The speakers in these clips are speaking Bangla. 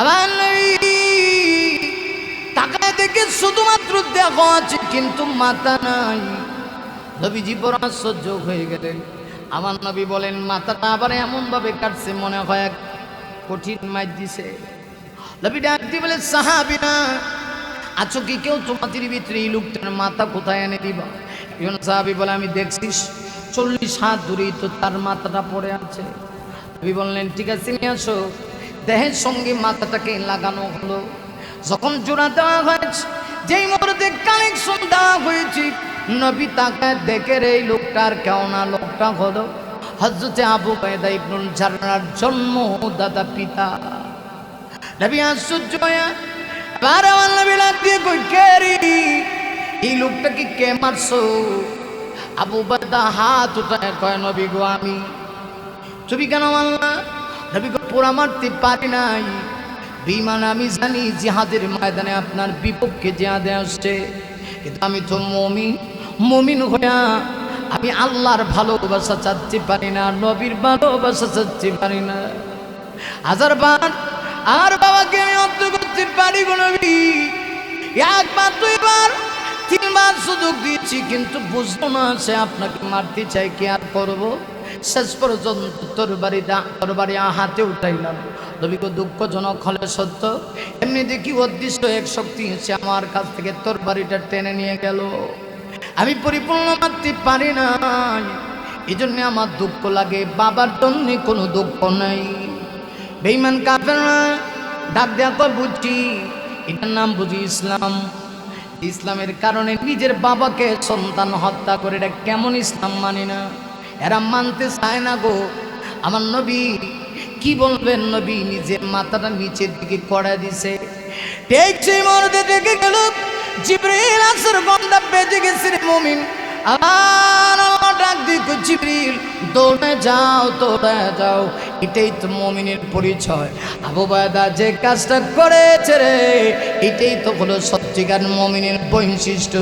আমার নবী তাকায় দেখে শুধুমাত্র দেহ আছে কিন্তু মাথা নাই। নবীজি বড় আশ্চর্য হয়ে গেলেন। আমার নবী বলেন, মাথাটা আবার এমন ভাবে কাটছে মনে হয় কঠিন মাইর দিছে। নবী ডাক দিয়ে বলে, সাহাবীরা আছো কি কেউ তোমাদের ভিতরে এই লোকটার মাথা কোথায় এনে দিবা? একজন সাহাবী বলে, আমি দেখছি 40 হাত দূরেই তো তার মাথাটা পড়ে আছে। নবী বললেন, ঠিক আছে নিয়ে আসো। দেহের সঙ্গে মাথাটাকে লাগানো হলো। যখন জোড়া দেওয়া হয়েছে, যেই মুহূর্তে কানেকশন দেওয়া হয়েছে, নবী তাকায় দেখে রে এই লোকটার কেউ না, লোকটা হলো হযরতে আবু উবাইদা ইবনুল জাররার জন্মদাতা পিতা। নবী আশ্চর্য হয়ে এবার আমার নবী ডাক দিয়ে কই, কে রে? এই লোকটাকে কে মারছো? আবু উবাইদা হাত উঠায় কয়, নবী গো আমি। তুমি কেন মারলা? নবী গো পোড়া মারতে পারি নাই, বিমান আমি জানি জিহাদের ময়দানে আপনার বিপক্ষে জিহাদে আসছে, কিন্তু আমি তো মুমিন হইয়া আমি আল্লাহর ভালোবাসা চাচ্ছি পারি না, নবীর ভালোবাসা চাচ্ছি পারি না। হাজারবার আর বাবাকে আমি অর্থ করতে পারি গো নবী, একবার দুইবার তিনবার সুযোগ দিয়েছি, কিন্তু বুঝলো না সে আপনাকে মারতে চাই, কি আর করবো? শেষ পর্যন্ত তরবারি হাতে উঠাইলাম। নবীকে দুঃখজনক হলে সত্য, এমনি দেখি অদৃশ্য এক শক্তি সে আমার কাছ থেকে তরবারিটা টেনে নিয়ে গেল। আমি পরিপূর্ণ মারতে পারি নাই, এই জন্য আমার দুঃখ লাগে, বাবার জন্য কোনো দুঃখ নাই। বেঈমান কাফেররা ডাক দেয়া কয়, বুঝছি এটার নাম বুঝি ইসলাম। ইসলামের কারণে নিজের বাবাকে সন্তান হত্যা করে, এটা কেমন ইসলাম মানি না, এরা মানতে চায় না গো। আমার নবী কি বলবেন, নবী নিজের মাথাটা নিচের দিকে কড়া দিছে, ঠিক সেই মুহূর্তে দেখে গেল জিবরিল আসর গন্ধা বেজে গেছে রে মুমিন। আমার আল্লাহ ডাক দিয়ে জিবরিল দৌড়ে যাও, দৌড়ে যাও, এটাই তো মুমিনের পরিচয়। আবু উবাইদা যে কাজটা করেছে রে, এটাই তো হলো সত্যিকার মুমিনের বৈশিষ্ট্য।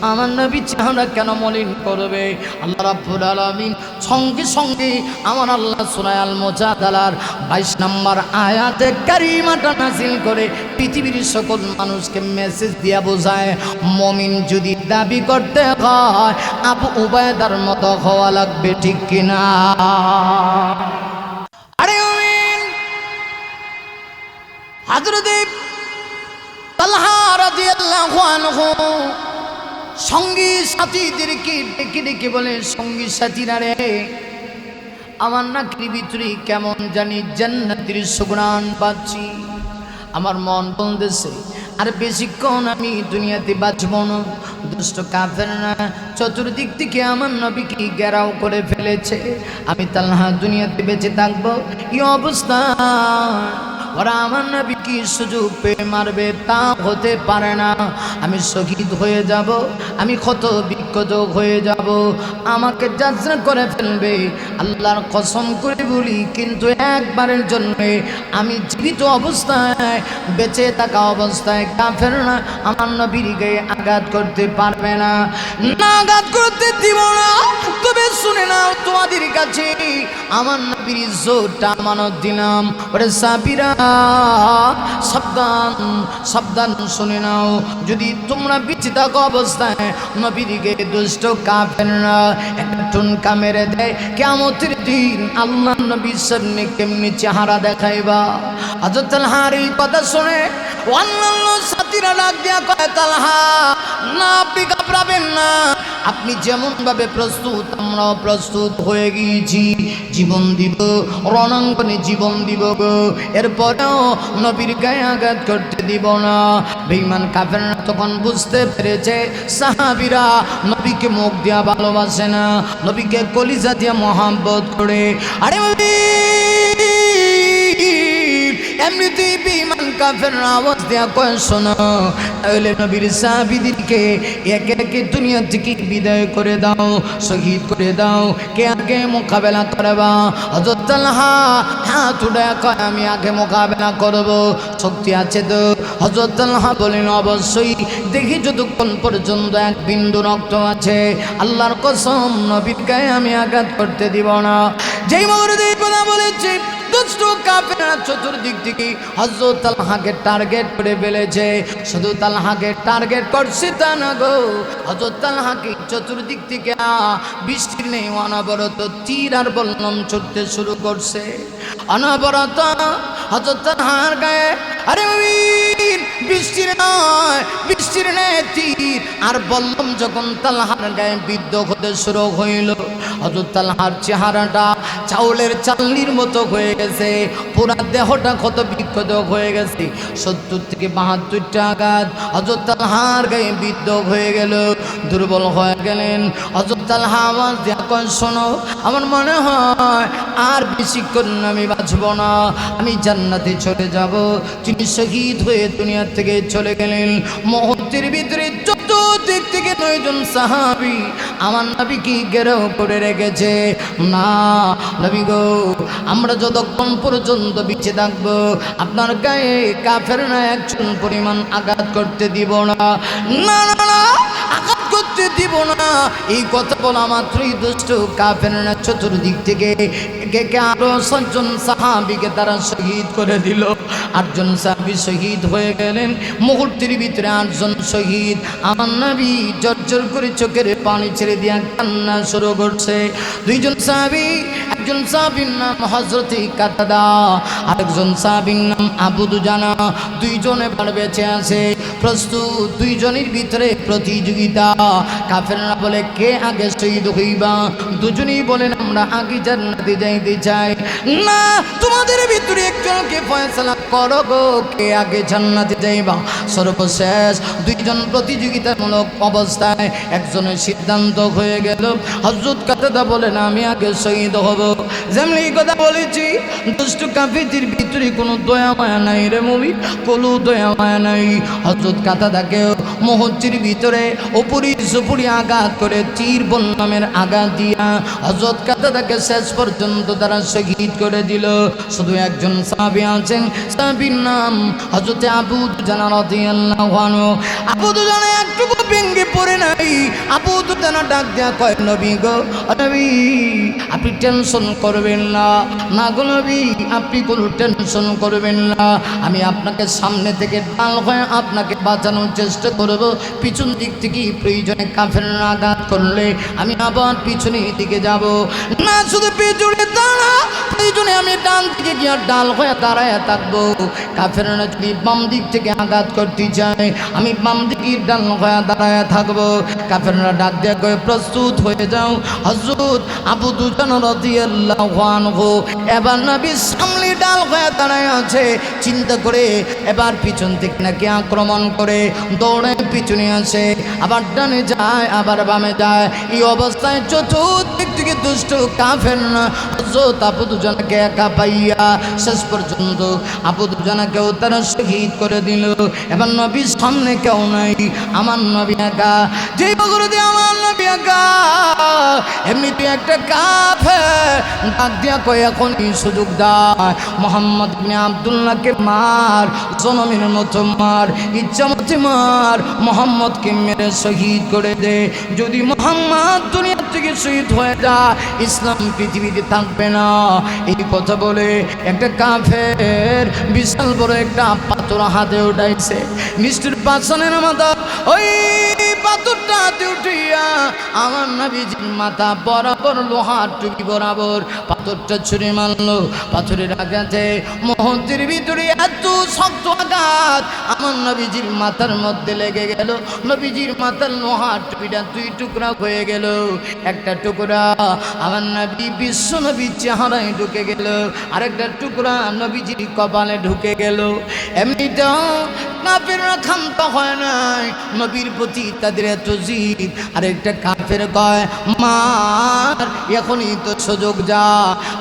আমার নবী চেহারা কেন মলিন করবে? আল্লাহ রাব্বুল আলামিন সঙ্গে সঙ্গে আমার আল্লাহ সূরা আল মুজাদালার 22 নম্বর আয়াতে কারিমাটা নাযিল করে পৃথিবীর সকল মানুষকে মেসেজ দিয়া বোঝায়, মুমিন যদি দাবি করতে হয় আবু উবাইদার মতো হওয়া লাগবে, ঠিক কিনা? আরে মুমিন হযরত তালহা রাদিয়াল্লাহু আনহু সঙ্গী সাথীদেরকে ডেকে ডেকে বলে, সঙ্গী সাথীরা রে, আমার নাকের ভিতরে কেমন জানি জান্নাতের সুঘ্রাণ পাচ্ছি। আমার মন বলতেছে আর বেশিক্ষণ আমি দুনিয়াতে বাঁচব না। দুষ্ট কাফেররা চতুর্দিক থেকে আমার নবীকে ঘেরাও করে ফেলেছে। আমি তালহা দুনিয়াতে বেঁচে থাকবো এই অবস্থা, ওরা আমার নবী কি সুযোগ পেয়ে মারবে তা হতে পারে না। আমি শহীদ হয়ে যাব, আমি ক্ষত বিক্ষত হয়ে যাব, আমাকে যাচনা করে ফেলবে। আল্লাহর কসম করে বলি, কিন্তু একবারের জন্য আমি জীবিত অবস্থায় বেঁচে থাকা অবস্থায় কাফেররা আমার নবীর গায়ে আঘাত করতে পারবে না, আঘাত করতে দিব না। তবে শুনে নাও, তোমাদের কাছে আমার নবীর ইজ্জতটা আমানত দিলাম। ওরে সাবিরা সাবধান সাবধান, শুনে নাও, যদি তোমরা বেঁচে থাকা অবস্থায় নবীর গায়ে দুষ্ট কাফেররা একটা ঠুনকা মেরে দেয়, কিয়ামতের দিন আল্লাহ নবীর সামনে কেমনি চেহারা দেখাইবা? হযরত তালহার এই কথা শুনে অন্যান্য সাথীরা ডাক দিয়া কয়, তালহা না, আপনি ঘাবড়াবেন না, আপনি যেমন ভাবে প্রস্তুত আমরাও প্রস্তুত হয়ে গিয়েছি, জীবন দিব, রণাঙ্গনে জীবন দিব গো, এরপরেও নবীর গায়ে আঘাত করতে দিব না। বেঈমান কাফেররা তখন বুঝতে পেরেছে সাহাবীরা নবীকে মুখ দিয়া ভালোবাসে না, নবীকে কলিজা দিয়া মহব্বত করে। আরে এমনিতেই বেঈমান কাফেররা আওয়াজ দেয়া কয়, শোনো, তাহলে নবীর সাহাবীদেরকে একে একে দুনিয়া থেকে বিদায় করে দাও, শহীদ করে দাও, কে আগে মোকাবেলা করবা? হযরত তালহা হাত উঠায় কয়, আমি আগে মোকাবেলা করব, শক্তি আছে তো? হযরত তালহা বলেন, অবশ্যই, দেখি যতক্ষণ পর্যন্ত এক বিন্দু রক্ত আছে আল্লাহর কসম নবীর গায়ে আমি আঘাত করতে দিব না। যেই মুহূর্তে কথা বলেছে দুষ্ট কাফেররা চতুর্দিক থেকে হযরত তালহাকে টার্গেট করে ফেলেছে। শুধু তালহাকে টার্গেট করছে তা না গো, হযরত তালহাকে চতুর্দিক থেকে বৃষ্টির নেই অনবরত তীর আর বল্লম ছুটতে শুরু করছে। অনবরত হযরত তালহার গায়ে আরে বৃষ্টির নয়, বৃষ্টির নেই তীর আর বল্লম যখন তালহার গায়ে বিদ্ধ হতে শুরু হইল, হযরত তালহার চেহারাটা চাউলের চালনির মতো হয়ে গেছে, পুরা দেহটা ক্ষত বিক্ষত হয়ে গেছে। 70 থেকে 72টা আঘাত হযরত তালহার গায়ে বিদ্ধ হয়ে গেল, দুর্বল হয়ে গেলেন। হযরত তালহা আওয়াজ দিয়ে কয়, শোনো, আমার মনে হয় আর বেশিক্ষণ আমি বাঁচব না, আমি জান্নাতে চলে যাব। তিনি শহীদ হয়ে দুনিয়া থেকে চলে গেলেন। মুহূর্তের ভিতরে চতুর্দিক থেকে 9 জন সাহাবী আমার নবীকে ঘেরাও করে রেখেছে। না নবী গো, আমরা যতক্ষণ পর্যন্ত বেঁচে থাকবো আপনার গায়ে কাফেররা একচুল পরিমাণ আঘাত করতে দিব না, না না না, আঘাত করতে দিব না। এই কথা বলা মাত্রই দুষ্ট কাফেররা চতুর্দিক থেকে আরো 6 জন সাহাবীকে তারা শহীদ করে দিল। 8 জন সাহাবী শহীদ হয়ে গেলেন। মুহূর্তের ভিতরে 8 জন শহীদ। আমার নবী জর্জর করে চোখের পানি ছেড়ে দিয়া কান্না শুরু করছে। 2 জন সাহাবী, একজন সাহাবীর নাম হযরত কাতাদা, আরেকজন সাহাবীর নাম আবু দুজানা। 2 জন এবার বেঁচে আছে। প্রস্তুত, 2 জনের ভিতরে প্রতিযোগিতা। কাফেররা বলে কে আগে শহীদ হইবা। 2 জনই বলেন আমরা আগে জান্নাতে যাইতে চাই। না, তোমাদের ভিতরে একজনকে ফয়সালা করো গো, কে আগে জান্নাতে যাইবা। সর্বশেষ 2 জন প্রতিযোগিতামূলক অবস্থায় একজনের সিদ্ধান্ত হয়ে গেল। হযরত কাতাদা বলেন আমি আগে শহীদ হব। যেমন এই কথা বলেছি, দুষ্ট কাফেরদের ভিতরে কোনো দয়া মায়া নাই রে মুমিন, কোনো দয়া মায়া নাই। হযরত কাতাদাকে মুহূর্তের ভিতরে উপরি সুপুরি আঘাত করে তীর বল্লমের আঘাত দিয়া হযরত কাতাদাকে শেষ পর্যন্ত তারা শহীদ করে দিল। শুধু একজন সাহাবী আছেন, সাহাবীর নাম হযরত আবু দুজানা রাদিয়াল্লাহু আনহু। আবু দুজানা একটুকু ভেঙে পড়ে নাই। আবু দুজানা ডাক দেয়া কয়, নবী গো, নবী আপনি টেনশন করবেন না, না গো নবী আপনি কোনো টেনশন করবেন না, আমি আপনাকে সামনে থেকে ঢাল হয়ে আপনাকে বাঁচানোর চেষ্টা করব। পিছন দিক থেকে প্রয়োজনে কাফেররা আঘাত করলে আমি আবার পিছনের দিকে যাব না, শুধু পেছনে দাঁড়া, প্রয়োজনে আমি ডান দিকে গিয়ে ডাল হয়ে দাঁড়ায় থাকবো। কাফেররা যদি বাম দিক থেকে আঘাত করতে চায় আমি বাম দিকে ডাল হয়ে দাঁড়ায় থাকবো। কাফেররা ডাক দিয়ে কয়ে প্রস্তুত হয়ে যাও। হযরত আবু দুজানা রাদিয়াল্লাহু আনহু এবার নবীর সামনে ডাল হয়ে দাঁড়ায় আছে। চিন্তা করে এবার পিছন থেকে নাকি আক্রমণ করে দৌড়ে পিছনে আসে, আবার ডানে যায় আবার বামে যায়। এই অবস্থায় চতুর্দিক থেকে দুষ্ট কাফেররা হযরত আবু দুজানাকে একা পাইয়া শেষ পর্যন্ত আবু দুজানাকেও তারা শহীদ করে দিল। এবার নবীর সামনে কেউ নাই, আমার নবী একা। যে বগর দিয়ে আমার নবী একা, এমনিতে একটা কাফের ডাক দিয়া কয় এখনই সুযোগ দেয়, মুহাম্মদ ইবনে আব্দুল্লাহকে মার, জনমের মতো মার, ইচ্ছা মতো মার, মুহাম্মদকে মেরে শহীদ করে দে। যদি মুহাম্মদ দুনিয়া থেকে শহীদ হয়ে যায় ইসলাম পৃথিবীতে থাকবে না। এই কথা বলে একটা কাফের বিশাল বড় একটা পাথর হাতে উঠাইছে। নিষ্ঠুর পাষাণের মতো ওই পাথরটা হাতে উঠিয়া আমার নবীজির মাথা বরাবর লোহার টুপি বরাবর পাথরটা ছুঁড়ে মারলো। পাথরের আঘাতে মুহূর্তের ভিতরে এত শক্ত আঘাত আমার নবীজির মাথার মধ্যে লেগে গেল। নবীজির মাথার লোহার টুপিটা 2 টুকরা হয়ে গেল। একটা টুকরা আমার নবী বিশ্ব নবীর চেহারায় ঢুকে গেল, আরেকটা টুকরা নবীজির কপালে ঢুকে গেল। এমনিতেও কাফেররা ক্ষান্ত হয় নাই, নবীর প্রতি তাদের এত জিদ। আরেকটা কাফের কয় মার, এখনই তো সুযোগ যা।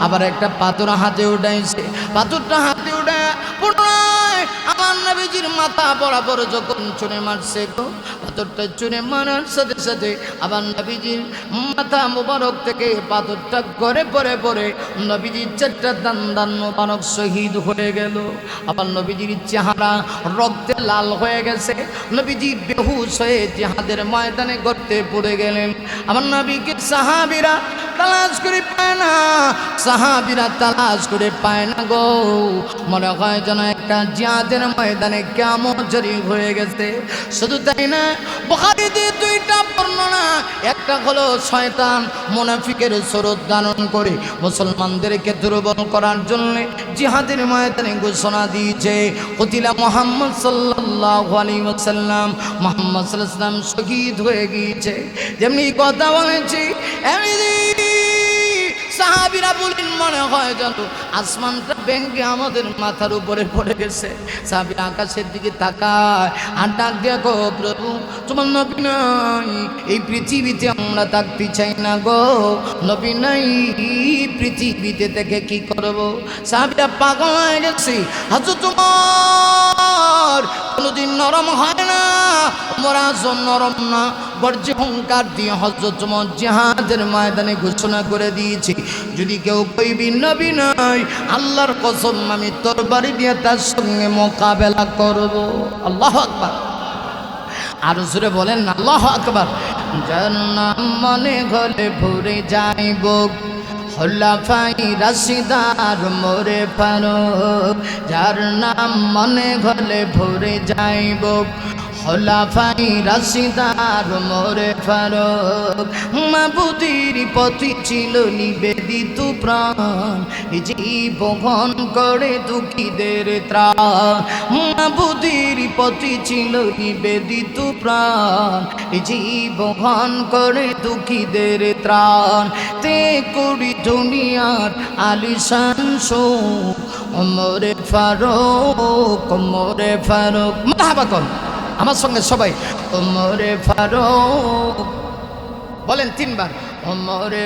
আবার একটা পাথর হাতে উঠাইছে, পাথরটা হাতে উঠে পুনরায় আমার নবীজির মাথা বরাবর যখন ছুঁড়ে মারছে গো, পাথরটা ছুঁড়ে মারার সাথে সাথে আবার নবীজির মাথা মুবারক থেকে পাথরটা ঘরে পরে পরে নবীজির 4টা দান মুবারক শহীদ হয়ে গেল। আবার নবীজির চেহারা রক্তে লাল হয়ে গেছে। নবীজি বেহুশ হয়ে জিহাদের ময়দানে গর্তে পড়ে গেলেন। আমার নবীকে সাহাবীরা তালাশ করে পায় না, সাহাবীরা তালাশ করে পায় না গো। মনে হয় যেন একটা জিহাদের ময়দানে কিয়ামত জারি হয়ে গেছে। শুধু তাই না, বুখারীতে দুইটা বর্ণনা, একটা হলো শয়তান মুনাফিকের স্বরূপ ধারণ করে মুসলমানদেরকে দুর্বল করার জন্য জিহাদের ময়দানে ঘোষণা দিয়েছে, কুতিলা মুহাম্মদ সাল্লাল্লাহু আলাইহি ওয়াসাল্লাম, মুহাম্মদ সাল্লাল্লাহু আলাইহি ওয়াসাল্লাম শহীদ হয়ে গিয়েছে। যেমনি কথা বলেছি, এমনি সাহাবীরা বলেন মনে হয় যেন আসমানটা ভেঙে আমাদের মাথার উপরে পড়ে গেছে। সাহাবীরা আকাশের দিকে তাকায় আর ডাক দিয়ে গো, প্রভু তোমার নবী নাই, এই পৃথিবীতে আমরা থাকতে চাই না গো, নবী নাই পৃথিবীতে থেকে কি করব। সাহাবীরা পাগল হয়ে গেছে। হযরত তোমার কোনোদিন নরম হয় না, মোরা নরম না, বর্জ্য হুঙ্কার দিয়ে হযরত তোমার জিহাদের ময়দানে ঘোষণা করে দিয়েছি, যদি কেউ কইবি নবী নাই, আল্লাহর কসম আমি তরবারি দিয়ে তার সঙ্গে মোকাবেলা করব। আল্লাহু আকবার। আর জোরে বলেন আল্লাহু আকবার। যার নাম মনে হলে ভরে যাইব, খোলাফাই রাশিদার মোরে ফারুক, যার নাম মনে হলে ভরে যাইব, খোলাফাই রাশিদার মোরে ফারুক। মাবুদির পথে ছিল নিবেদিত প্রাণ, জীবন করে দুঃখীদের ত্রাণ। মাবুদির পথে ছিল নিবেদিত প্রাণ, জীবন করে দুঃখীদের ত্রাণ। তে করি দুনিয়ার আলিশান সুখ, ওমরে ফারুক, ওমরে ফারুক। মারহাবা কর আমার সঙ্গে সবাই, ওমরে ফারুক বলেন তিনবার, ওমরে।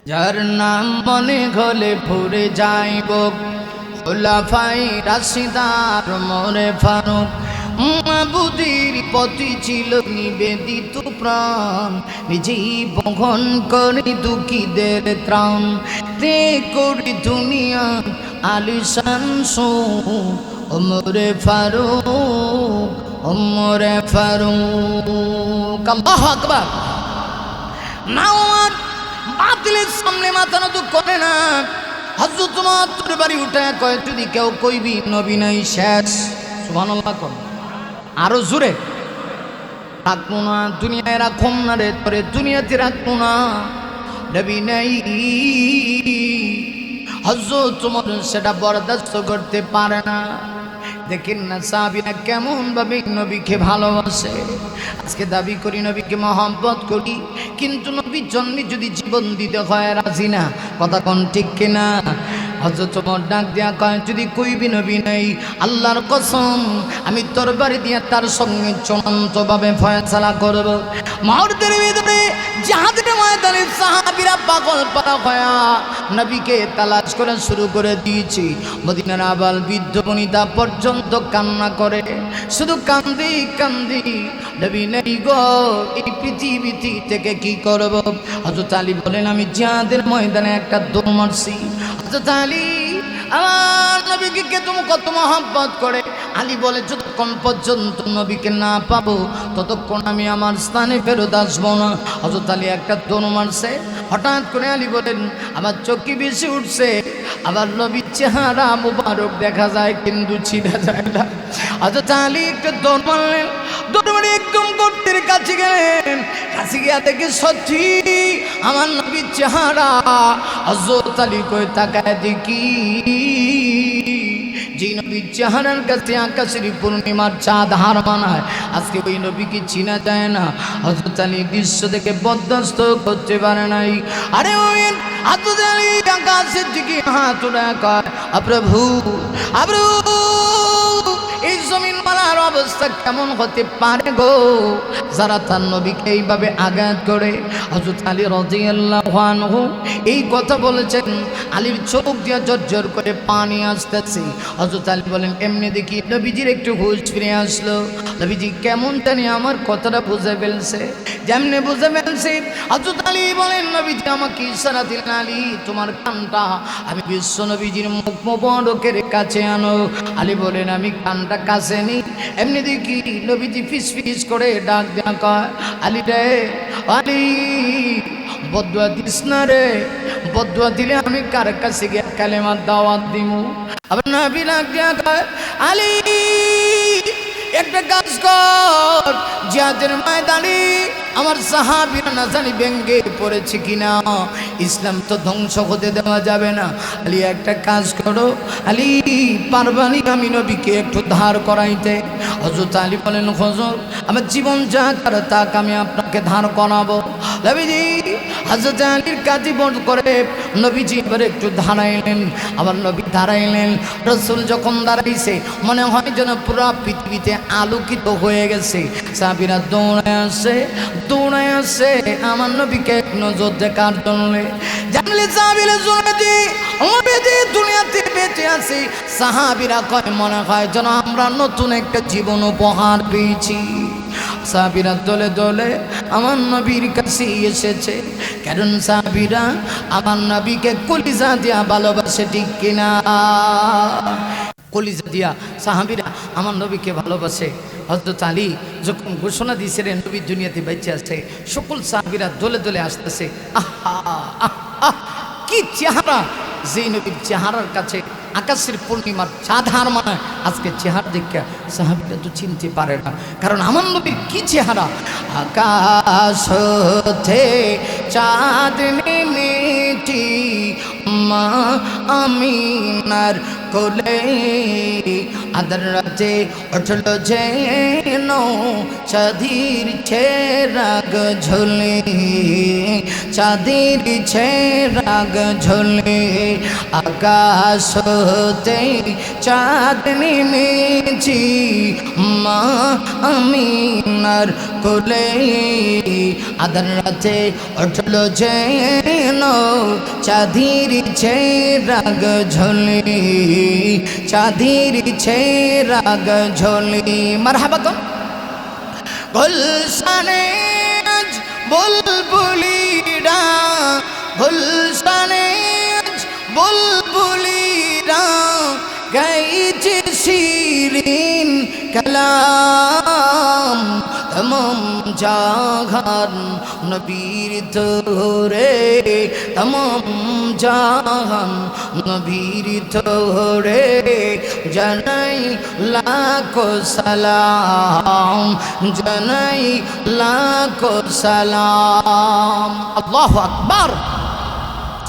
যার নাম মনে হলে ভরে যাইব, খোলাফাই রাশিদার মোরে ফারুক। মাবুদির পথে ছিল নিবেদিত প্রাণ, জীবন করে দুঃখীদের ত্রাণ। তে করি দুনিয়া আলিশান সুখ, ওমরে ফারুক, ওমরে ফারুক। আল্লাহু আকবার। নাওয়ার বাতিলের সামনে মাথা নত করে না। হযরত তোমার তরবারি উঠায় কয়, যদি কেউ কইবি নবী নাই শেষ। সুবহানাল্লাহ কর আরো জোরে। রাখবো না দুনিয়ায়, রাখুম না রে তোরে দুনিয়াতে রাখবো না, নবী নাই। হযরত তোমার সেটা বরদাস্ত করতে পারে না। দেখেন না সাহাবীরা কেমন ভাবে নবীকে ভালোবাসে। আজকে দাবি করি নবীকে মহব্বত করি, কিন্তু নবীর জন্য যদি জীবন দিতে হয় রাজি না। কথা কোন ঠিক কিনা? হযরত ওমর ডাক দিয়া কয়, যদি কইবি নবী নাই, আল্লাহর কসম আমি তরবারি দিয়া তার সঙ্গে চূড়ান্তভাবে ফয়সালা করব। মুহূর্তের ভিতরে জিহাদের ময়দানে সাহাবীরা পাগল পারা হয়া নবীকে তালাশ করা শুরু করে দিয়েছি। মদিনার আবাল বৃদ্ধ বনিতা পর্যন্ত কান্না করে, শুধু কান্দি কান্দি, নবী নেই গো, এই পৃথিবী থেকে কি করব। হযরত আলী বলেন, আমি জিহাদের ময়দানে একটা দৌড় মারছি। হযরত আলী আমার নবীকে কে তুমি কত মহব্বত করে। আলী বলে, যতক্ষণ পর্যন্ত নবীকে না পাবো ততক্ষণ আমি আমার স্থানে ফেরত আসবো না। হযরত আলী একটা দৌড় মারছে। হঠাৎ করে আলী বলেন, আমার চোখে বেশি উঠছে, আবার নবীর চেহারা মুবারক দেখা যায় কিন্তু ছিঁড়া যায় না। হযরত আলী একটা দৌড় মারলেন, দৌড় মারে একদম গর্তের কাছে গেলেন। কাছে গিয়া দেখে সত্যি আমার নবীর চেহারা। হযরত আলী কই তাকায় দেখি, যে নবীর চেহারার কাছে আকাশের পূর্ণিমার চাঁদ হার মানায়, আজকে ওই নবীকে চিনা যায় না। হযরত আলী দৃশ্য থেকে বরদাস্ত করতে পারে নাই। আরে ওই হযরত আলী আকাশের দিকে হাত উঠায় কয়, প্রভু, প্রভু, এই জমিন মালার অবস্থা কেমন হতে পারে গো, যারা তার নবীকে এইভাবে আঘাত করে। হযরত আলী রাদিয়াল্লাহু আনহু এই কথা বলেছেন। আলীর চোখ দিয়ে ঝরঝর করে পানি আসতেছে। হযরত আলী বলেন, এমনি দেখি নবীজির একটু হুঁশ ফিরে আসলো। নবীজি কেমন জানি আমার কথাটা বুঝে ফেলছে। যেমনি বুঝে ফেলছে, হযরত আলী বলেন, নবীজি আমাকে ইশারা দিলেন, আলী তোমার কানটা আমি বিশ্ব নবীজির মুখ মোবারকের কাছে আনো। আলী বলেন, আমি কানটা কাছে আসেনি, এমনি দেখি নবীজি ফিস ফিস করে ডাক দেয়া কয়, আলী রে আলী, বদুয়া দিস না রে, বদুয়া দিলে আমি কার কাছে গিয়ে কালেমার দাওয়াত দিমু। আবার নবী ডাক দেয়া কয়, আলী একটা কাজ কর, জিহাদের ময়দানে আমার সাহাবীরা না জানি ব্যঙ্গে পড়েছে কিনা, ইসলাম তো ধ্বংস হতে দেওয়া যাবে না। আলী একটা কাজ করো, আলী পারবানি আমি নবীকে একটু ধার করাইতে। হযরত আলী বলেন, হুজুর আমার জীবন যা করে তাক আমি আপনাকে ধার করাবো। নবীজি হযরত আলীর কাজী বন্ধ করে নবীজি এবার একটু দাঁড়াইলেন। আবার নবী দাঁড়াইলেন, রাসূল যখন দাঁড়াইছে মনে হয় যেন পুরো পৃথিবীতে আলোকিত হয়ে গেছে। সাহাবীরা দৌড়ায় আসে আমার নবীকে এক নজর দেখার জন্য। জানলে সাহাবীরা জোরে নবীজি দুনিয়াতে বেঁচে আছে। সাহাবীরা কয় মনে হয় যেন আমরা নতুন একটা জীবন উপহার পেয়েছি। সাহাবীরা দলে দলে আমার নবীর কাছে এসেছে, কারণ সাহাবীরা আমার নবীকে কলিজা দিয়া ভালোবাসে, ঠিক কিনা? কলিজা দিয়া সাহাবীরা আমার নবীকে ভালোবাসে। হযরত আলী যখন ঘোষণা দিয়েছিলেন নবী দুনিয়াতে বেঁচে আছে, সকল সাহাবীরা দলে দলে আসতেছে। আহা আহ, কি চেহারা! যে নবীর চেহারার কাছে আকাশের পূর্ণিমার চাঁদ হার মানায়, আজকে চেহারা দেখে সাহাবীরা তো চিনতে পারে না, কারণ আমার নবীর কি চেহারা! আকাশ হতে চাঁদ নেমেটি মা আমিনার কোলে, আদর রাতে উঠল যেন চাঁদের ছেরাগ ঝোলে, চাঁদের ছেরাগ ঝোলে। আকাশ হতে চাঁদ নেমেছি মা আমিনার কোলে, আদর রাতে উঠল যেন চাঁদের ছেরাগ ঝোলে, চাঁদের ছেরাগ ঝোলে। মারহাবা কোন গুলশানে আজ বুলবুলিরা, গুলশানে আজ বুলবুলিরা গাইছে শিরিন কালাম, তমাম জাহান নবীর তোরে, তমাম জাহান নবীর তোরে জানাই লাখো সালাম, জানাই লাখো সালাম। আল্লাহু আকবার!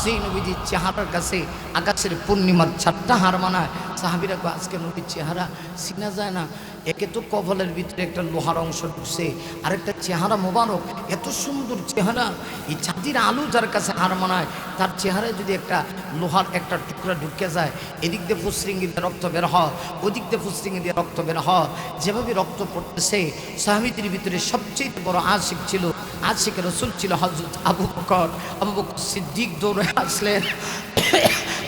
সেই নবীজির চেহারার কাছে আকাশের পূর্ণিমার চারটা হার মানায়। সাহাবীরা আজকে নবীর চেহারা চিনা যায় না। একে তো কপালের ভিতরে একটা লোহার অংশ ঢুকছে, আরেকটা চেহারা মোবারক, এত সুন্দর চেহারা। এই চাঁদের আলো যার কাছে হার মানায়, তার চেহারায় যদি একটা লোহার একটা টুকরা ঢুকে যায়, এদিক দিয়ে ফুসরিঙ্গি দিয়ে রক্ত বের হয়, ওদিক দিয়ে ফুসরিঙ্গি দিয়ে রক্ত বের হয়, যেভাবে রক্ত পড়তেছে। সাহাবীদের ভিতরে সবচেয়ে বড় আশিক ছিল, আশিক রাসূল ছিল হযরত আবু বকর। আবু বকর সিদ্দিক দৌড়ে আসলেন।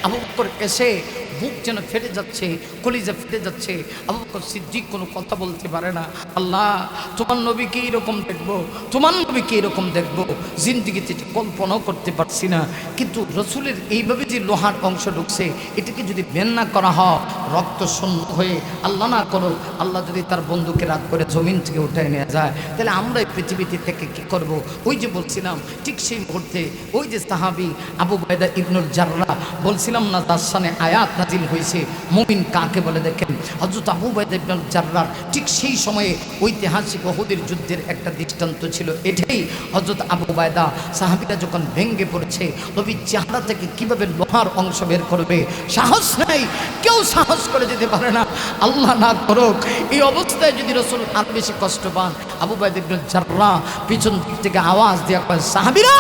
আবু বকর এসে বুক যেন ফেটে যাচ্ছে, কলিজা ফেটে যাচ্ছে। আবু বকর সিদ্দিক কোনো কথা বলতে পারে না। আল্লাহ, তোমার নবীকে এরকম দেখবো, তোমার নবীকে এরকম দেখবো, জিন্দিগিতে কল্পনাও করতে পারছি না। কিন্তু রসুলের এইভাবে যে লোহার অংশ ঢুকছে, এটাকে যদি বের না করা হয়, রক্ত শূন্য হয়ে, আল্লাহ না করো, আল্লাহ যদি তার বন্ধুকে রাত করে জমিন থেকে উঠে নিয়ে যায়, তাহলে আমরা এই পৃথিবীতে থেকে কী করব? ওই যে বলছিলাম, ঠিক সেই মুহূর্তে ওই যে সাহাবী আবু উবাইদা ইবনুল জাররাহ, বলছিলাম না তার সামনে আয়াত নাজিল হয়েছে, মুমিন কাকে বলে দেখেন। হযরত আবু উবাইদা ইবনুল জাররাহ ঠিক সেই সময়ে ঐতিহাসিক উহুদের যুদ্ধের একটা দৃষ্টান্ত ছিল এটাই। হযরত আবু উবাইদা, সাহাবীরা যখন ভেঙ্গে পড়েছে, নবীর চেহারা থেকে কিভাবে লোহার অংশ বের করবে সাহস নেই, কেউ সাহস করে যেতে পারে না। আল্লাহ না করুক এই অবস্থায় যদি রাসূল আর বেশি কষ্ট পান, আবু উবাইদা ইবনুল জাররাহ পিছন দিক থেকে আওয়াজ দিয়ে কয়, সাহাবীরা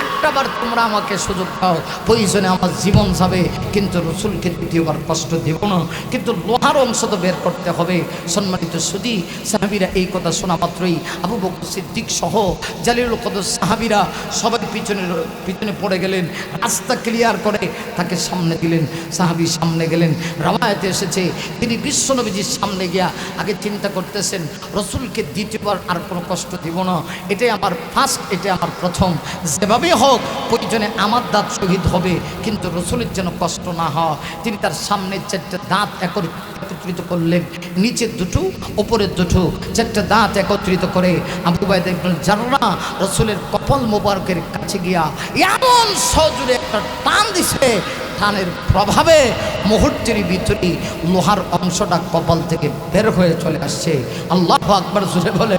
একটাবার তোমরা আমাকে সুযোগ দাও, প্রয়োজনে আমার জীবন যাবে, কিন্তু রসুলকে দ্বিতীয়বার কষ্ট দেব না, কিন্তু লোহার অংশ তো বের করতে হবে। সম্মানিত সুদী, সাহাবীরা এই কথা শোনা মাত্রই আবু বকর সিদ্দিক সহ জালিলুল কদর সাহাবীরা সবাই পিছনে পিছনে পড়ে গেলেন, রাস্তা ক্লিয়ার করে তাকে সামনে দিলেন। সাহাবী সামনে গেলেন। রাওয়ায়াতে এসেছে তিনি বিশ্বনবীজির সামনে গিয়া আগে চিন্তা করতেছেন, রসুলকে দ্বিতীয়বার আর কোনো কষ্ট দিব না, এটাই আমার ফার্স্ট, এটা আমার প্রথম, যেভাবেই হোক প্রয়োজনে আমার দাঁত শহীদ হবে, কিন্তু রসুলের যেন কষ্ট না হয়। তিনি তার সামনে 4টে দাঁত একত্রিত করলেন, নিচের দুটো ওপরের দুটো, 4টে দাঁত একত্রিত করে আবু উবাইদা ইবনে জাররাহ রসুলের কপাল মোবারকের কাছে গিয়া এমন সজোরে একটা টান দিছে, টানের প্রভাবে মুহূর্তের ভিতরে লোহার অংশটা কপাল থেকে বের হয়ে চলে আসছে। আল্লাহু আকবার জোরে বলে।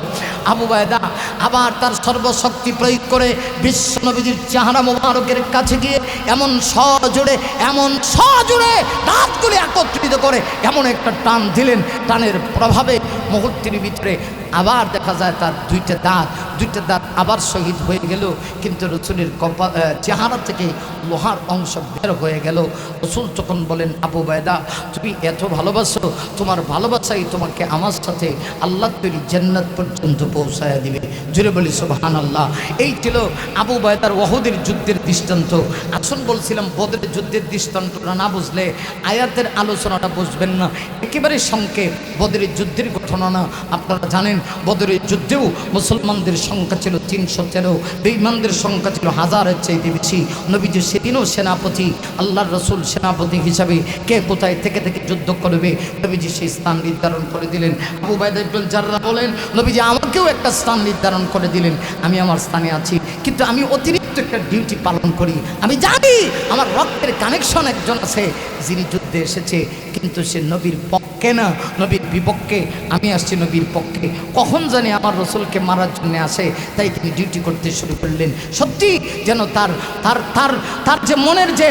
আবু উবাইদা আবার তার সর্বশক্তি প্রয়োগ করে বিশ্বনবীর চেহারা মোবারকের কাছে গিয়ে এমন সজোরে দাঁতগুলি একত্রিত করে এমন একটা টান দিলেন, টানের প্রভাবে মুহূর্তের ভিতরে আবার দেখা যায় তার দুইটা দাঁত আবার শহীদ হয়ে গেল, কিন্তু রসুলের চেহারা থেকে লোহার অংশ বের হয়ে গেল। রসুল তখন বলেন, আবু উবাইদা তুমি এত ভালোবাসো, তোমার ভালোবাসাই তোমাকে আমার সাথে আল্লাহ তৈরি জান্নাত পর্যন্ত পৌঁছায়া দিবে। জুড়ে বলি সুবহানাল্লাহ। এই ছিল আবু উবাইদার ওহদের যুদ্ধের দৃষ্টান্ত। আসুন বলছিলাম বদরের যুদ্ধের দৃষ্টান্তটা না বুঝলে আয়াতের আলোচনাটা বুঝবেন না। একেবারে সংক্ষেপ বদরের যুদ্ধের ঘটনা না। আপনারা জানেন বদরের যুদ্ধেও মুসলমানদের সংখ্যা ছিল 313, বেঈমানদের সংখ্যা ছিল 1000-এর চাইতে বেশি। নবীজি সেদিনও সেনাপতি, আল্লাহর রসুল সেনাপতি হিসাবে কে কোথায় থেকে যুদ্ধ করবে নবীজি সেই স্থান নির্ধারণ করে দিলেন। আবু উবাইদা ইবনে জাররাহ বলেন, নবীজি আমাকেও একটা স্থান নির্ধারণ করে দিলেন, আমি আমার স্থানে আছি, কিন্তু আমি অতিরিক্ত একটা ডিউটি পালন করি। আমি জানি আমার রক্তের কানেকশন একজন আছে যিনি যুদ্ধে এসেছে, কিন্তু সে নবীর পক্ষে না, নবীর বিপক্ষে। আমি আসছি নবীর পক্ষে। কখন জানি আমার রসুলকে মারার জন্য আসে, তাই তিনি ডিউটি করতে শুরু করলেন। সত্যি যেন তার তার তার তার যে মনের যে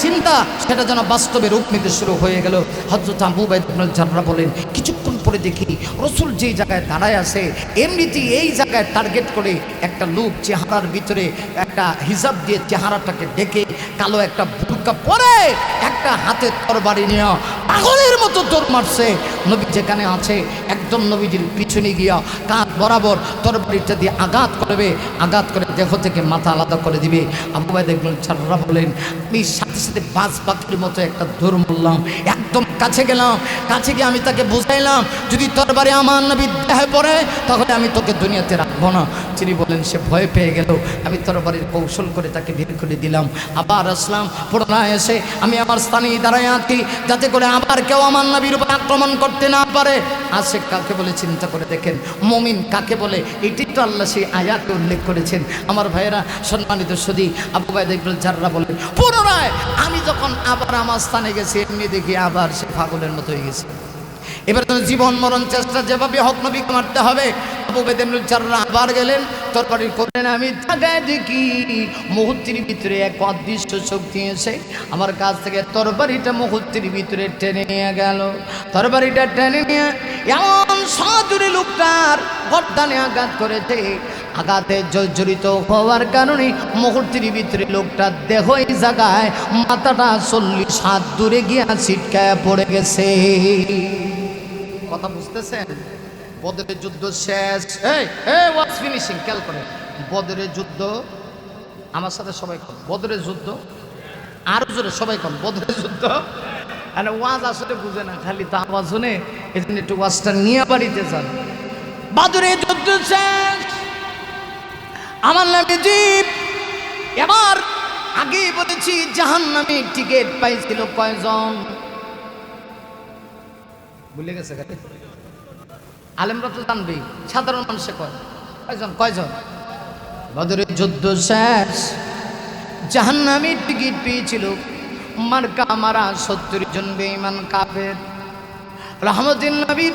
চিন্তা সেটা যেন বাস্তবে রূপ নিতে শুরু হয়ে গেল। হযরত আবু উবাইদা ইবনে জাররাহ বলেন, কিছুক্ষণ পরে দেখি রসুল যেই জায়গায় দাঁড়ায় আছে এমনিতেই এই জায়গায় টার্গেট করে একটা লোক চেহারার ভিতরে একটা হিজাব দিয়ে চেহারাটাকে ডেকে কালো একটা বুরকা পরে একটা হাতে তরবারি নিয়ে পাগলের মতো দৌড় মারছে। নবী যেখানে আছে একদম নবীজির পিছনে গিয়া কাঁধ বরাবর তরবারিটা দিয়ে আঘাত করবে, আঘাত করে দেহ থেকে মাথা আলাদা করে দিবে। আবু উবাইদা ইবনে জাররাহ বলেন, আমি সাথে সাথে বাজ পাখির মতো একটা দৌড় মারলাম, একদম কাছে গেলাম। কাছে গিয়ে আমি তাকে বুঝাইলাম, যদি তরবারি আমার নবীর দেহে পড়ে তাহলে আমি তোকে দুনিয়াতে রাখবো না। তিনি বলেন সে ভয় পেয়ে গেল। আমি তরবারির কৌশল করে তাকে বের করে দিলাম। আবার আসলাম, পুনরায় এসে আমি আমার স্থানে দাঁড়ায় আছি যাতে করে আবার কেউ আমার নবীর উপর আক্রমণ করতে না পারে। আশিক কাকে বলে চিন্তা করে দেখেন, মুমিন কাকে বলে এটি তো আল্লাহ সেই আয়াতে উল্লেখ করেছেন। আমার ভাইয়েরা সম্মানিত সুধী, আবু উবাইদা ইবনে জাররাহ বলেন, পুনরায় আমি যখন আবার আমার স্থানে গেছি এমনি দেখি আবার সে পাগলের মতো হয়ে গেছে। এবার তো জীবন মরণ চেষ্টা যেভাবে হক নবীকে মারতে হবে। আবু উবাইদা ইবনে জাররাহ আবার গেলেন, তরবারি করলেন। আমি তাকায় দেখি মুহূর্তের ভিতরে এক অদৃশ্য শক্তি এসে আমার কাছ থেকে তরবারিটা মুহূর্তের ভিতরে টেনে নিয়ে গেল। তরবারিটা টেনে নিয়ে এমন সজোরে লোকটার গর্দানে আঘাত করেছে। আঘাতে জর্জরিত হওয়ার কারণে মুহূর্তের ভিতরে লোকটার দেহ এই জায়গায় মাথাটা 40 হাত দূরে গিয়া ছিটকায় পড়ে গেছে। কথা বুঝতেছেন? বদরের যুদ্ধ শেষ। ওয়াজ ফিনিশিং। খেয়াল করে, বদরের যুদ্ধ আমার সাথে সবাই কম। বদরের যুদ্ধ আরো জোরে সবাই কম। বদরের যুদ্ধ আর ওয়াজ আসলে বুঝে না, খালি তা আওয়াজ শুনে, এই জন্য একটু ওয়াজটা নিয়ে বাড়িতে যান। বদরের যুদ্ধ শেষ। আমার নবীজি এবার আগেই বলেছি জাহান্নামে টিকিট পাইছিল কয়জন? ভুলে গেছে গাড়ি? আলেমরা তো জানবেই, সাধারণ মানুষে কয়জন? বদরের যুদ্ধ শেষ, জাহান্নামে টিকিট পেয়েছিল মার্কা মারা 70 জন বেঈমান কাফের। রহমতুল নবীর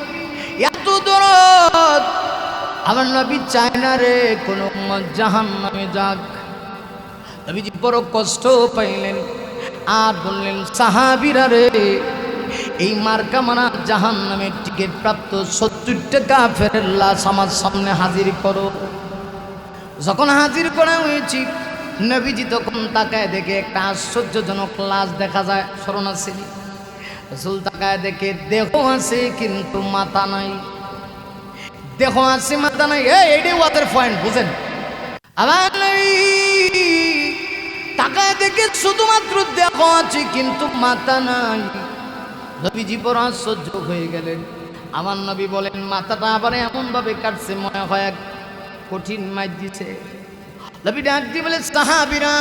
এত দরদ, আমার নবী চায় না রে কোন জাহান্নামে যাক। নবীজি বড় কষ্ট পাইলেন আর বললেন, সাহাবীরা রে, এই মার্কা মারা জাহান্নামের টিকিট প্রাপ্ত 70টা কাফেরের লাশ আমার সামনে হাজির করো। যখন হাজির করা হয়েছি, নবীজি তখন তাকায় দেখে একটা আশ্চর্যজনক লাশ দেখা যায়। স্মরণ আছে? রাসূল তাকায় দেখে দেহ আছে কিন্তু মাথা নাই। দেহ আছে মাথা নাই। এইটাই ওদের পয়েন্ট, বুঝেন? আমার নবী তাকায় দেখে শুধুমাত্র দেহ আছে কিন্তু মাথা নাই। নবীজি বড় আশ্চর্য হয়ে গেলেন। আমার নবী বলেন, মাথাটা আবার এমন ভাবে কাটছে মনে হয় এক কঠিন মাইর দিছে। নবী ডাক দিয়ে বলে, সাহাবীরা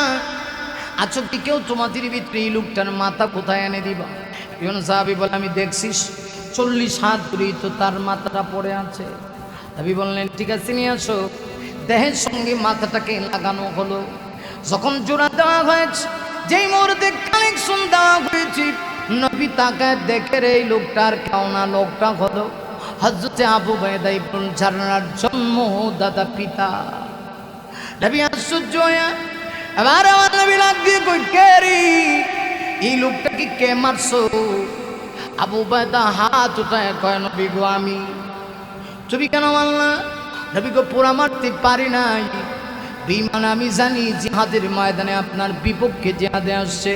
আছো কি কেউ তোমাদের ভিতরে এই লোকটার মাথা কোথায় এনে দিবা? একজন সাহাবী বলে, আমি দেখছিস 40 হাত দূরেই তো তার মাথাটা পড়ে আছে। নবী বললেন, ঠিক আছে নিয়ে আসো। দেহের সঙ্গে মাথাটাকে লাগানো হলো। যখন জোড়া দেওয়া হয়েছে, যেই মুহূর্তে কানেকশন দেওয়া হয়েছে, নবী তাকায় দেখে রে এই লোকটার কেওনা লোকটা হলো হযরতে আবু উবাইদা ইবনুল জাররার জন্মদাতা পিতা। নবী আশ্চর্য হয়ে এবার আমার নবী লাগ দিয়ে কই, কে রে এই লোকটাকে কে মারছো? আবু উবাইদা হাত উঠায় কয়, নবী গো আমি। তুমি কেন মারলা? নবী গো পুরা মারতে পারি নাই, বেঈমান আমি জানি জিহাদের ময়দানে আপনার বিপক্ষে জিহাদে আসছে,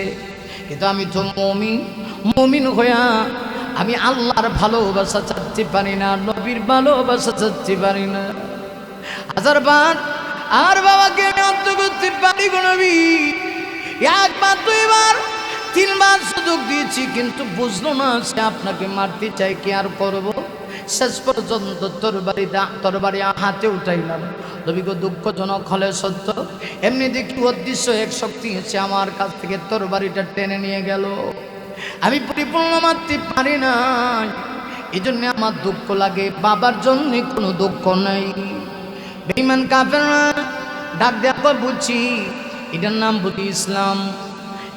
কিন্তু আমি তো মুমিন হইয়া আমি আল্লাহর ভালোবাসা চাচ্ছি পারি না, নবীর ভালোবাসা চাচ্ছি পারি না। হাজারবার আর বাবাকে আমি অন্ত করতে পারি গো নবী। একবার দুইবার তিনবার সুযোগ দিয়েছি, কিন্তু বুঝলো না সে আপনাকে মারতে চাই, কি আর করবো। শেষ পর্যন্ত তরবারি হাতে উঠাইলাম। নবী গো দুঃখজনক হলে সত্য, এমনি দেখি অদৃশ্য এক শক্তি এসে আমার কাছ থেকে তরবারিটা টেনে নিয়ে গেল। আমি পরিপূর্ণ মারতে পারি না, এই জন্য আমার দুঃখ লাগে, বাবার জন্য কোনো দুঃখ নাই। বেঈমান কাফেররা ডাক দেওয়া বুঝছি এটার নাম বুঝি ইসলাম।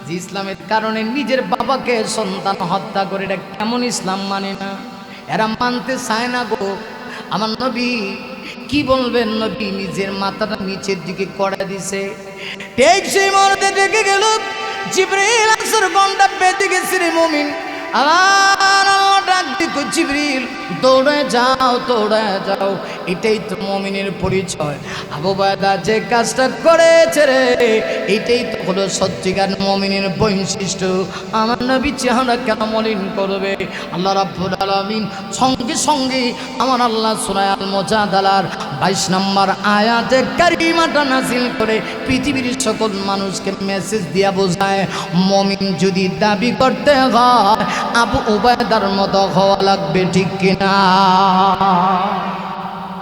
যে ইসলামের কারণে নিজের বাবাকে সন্তান হত্যা করে, এটা কেমন ইসলাম মানে না, এরা মানতে চায় না গো। আমার নবী কি বলবেন, নবী নিজের মাথাটা নিচের দিকে করে দিছে। ঠিক সেই মুহূর্তে ডেকে গেল জিবরিল, আসর ঘন্টা বেঁধে গেছে রে মুমিন। আমার আল্লাহ ডাক দিতে, জিবরিল দৌড়ে যাও, দৌড়ে যাও। এটাই তো মুমিনের পরিচয়। আবু উবাইদা যে কাজটা করেছে রে, এটাই তো হলো সত্যিকার মুমিনের বৈশিষ্ট্য। আমার নবী চেহারা কেন মলিন করবে? আল্লাহ রাব্বুল আলামিন সঙ্গে সঙ্গে আমার আল্লাহ সূরা আল মুজাদালার 22 নম্বর আয়াতে কারিমাটা নাযিল করে পৃথিবীর সকল মানুষকে মেসেজ দিয়া বোঝায়, মুমিন যদি দাবি করতে হয় আবু উবাইদার মতো হওয়া লাগবে, ঠিক কিনা?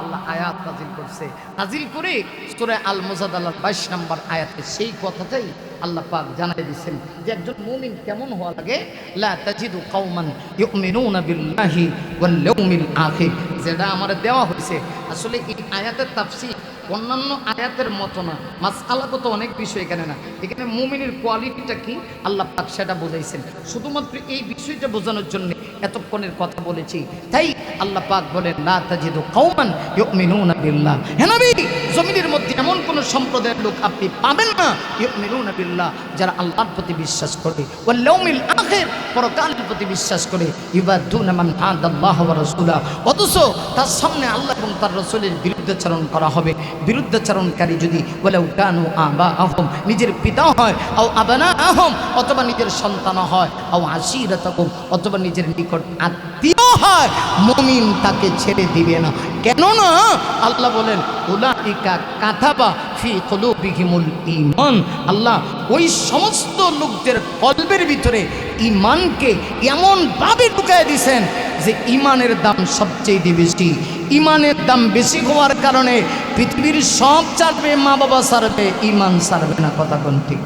আল্লাহ আয়াত নাযিল করছে, নাযিল করে সূরা আল মুজাদালার 22 নম্বর আয়াতে সেই কথাটাই আল্লাহ পাক জানাই দিয়েছেন যে একজন মুমিন কেমন হওয়া লাগে। লা তাজিদু কওমান ইউমিনুনা বিল্লাহি ওয়াল ইয়াউমিল আখির, যেটা আমার দেওয়া হয়েছে। আসলে এই আয়াতের তাফসীর অন্যান্য আয়াতের মতো না, মাসআলাগত অনেক বিষয় এখানে না। এখানে মুমিনের কোয়ালিটিটা কি আল্লাহ পাক সেটা বোঝাইছেন। শুধুমাত্র এই বিষয়টা বোঝানোর জন্য এতক্ষণের কথা বলেছি। তাই আল্লাহ পাক বলেন, লা তাজিদু কওমান ইউমিনুনা বিল্লাহ। হে নবী, জমিনের মধ্যে এমন কোন সম্প্রদায়ের লোক আপনি পাবেন না ইউমিনুনা বিল্লাহ, যারা আল্লাহর প্রতি বিশ্বাস করে, ওয়াল ইয়াউমিল আখির, পরকালের প্রতি বিশ্বাস করে, ইউবাদুনা মান আদাল্লাহ ওয়া রাসূলা, অথচ তার সামনে আল্লাহ এবং তার রাসূলের বিরুদ্ধাচরণ করা হবে। বিরুদ্ধাচরণকারী যদি ওয়ালাউ কানু আবাআহুম, নিজের পিতা হয়, আও আবনাআহুম, অথবা নিজের সন্তান হয়, আও আশীরাতাহুম, অথবা নিজের নিকট আত্মীয় হয়, মুমিন তাকে ছেড়ে দিবে না। কেননা আল্লাহ বলেন, উলাইকা কাতাবা ফি কুলুবিহিমুল ঈমান, আল্লাহ ওই সমস্ত লোকদের কলবের ভিতরে ঈমানকে এমনভাবে ঢুকায় দিয়েছেন যে ঈমানের দাম সবচেয়ে বেশি। ঈমানের দাম বেশি হওয়ার কারণে পৃথিবীর সব ছাড়বে, মা বাবা ছাড়বে, ঈমান ছাড়বে না। কথা কোন ঠিক?